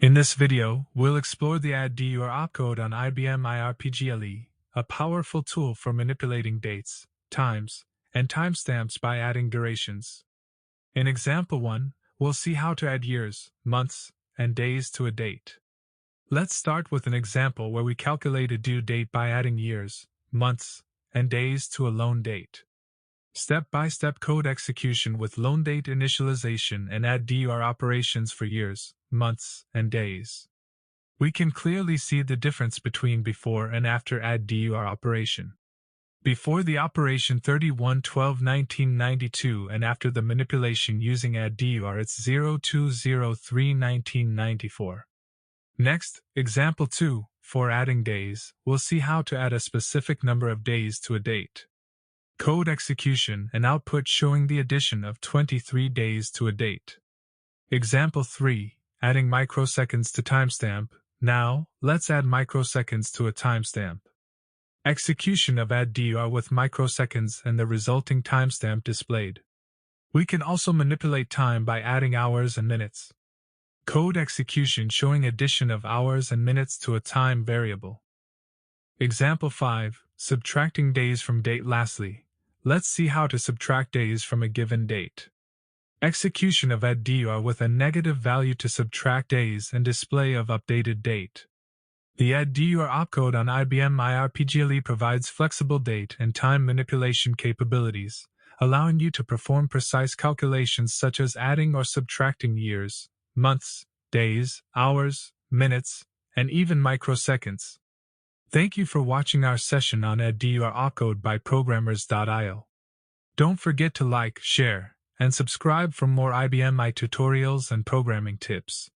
In this video, we'll explore the ADDDUR Opcode on IBM IRPGLE, a powerful tool for manipulating dates, times, and timestamps by adding durations. In example 1, we'll see how to add years, months, and days to a date. Let's start with an example where we calculate a due date by adding years, months, and days to a loan date. Step-by-step code execution with loan date initialization and ADDDUR operations for years, months, and days. We can clearly see the difference between before and after ADDDUR operation. Before the operation 31/12/1992 and after the manipulation using ADDDUR it's 02/03/1994. Next, example 2, for adding days, we'll see how to add a specific number of days to a date. Code execution and output showing the addition of 23 days to a date. Example 3, adding microseconds to timestamp. Now, let's add microseconds to a timestamp. Execution of ADDDUR with microseconds and the resulting timestamp displayed. We can also manipulate time by adding hours and minutes. Code execution showing addition of hours and minutes to a time variable. Example 5, subtracting days from date. Lastly, let's see how to subtract days from a given date. Execution of ADDDUR with a negative value to subtract days and display of updated date. The ADDDUR opcode on IBM IRPGLE provides flexible date and time manipulation capabilities, allowing you to perform precise calculations such as adding or subtracting years, months, days, hours, minutes, and even microseconds. Thank you for watching our session on ADDDUR Opcode by Programmers.io. Don't forget to like, share, and subscribe for more IBM tutorials and programming tips.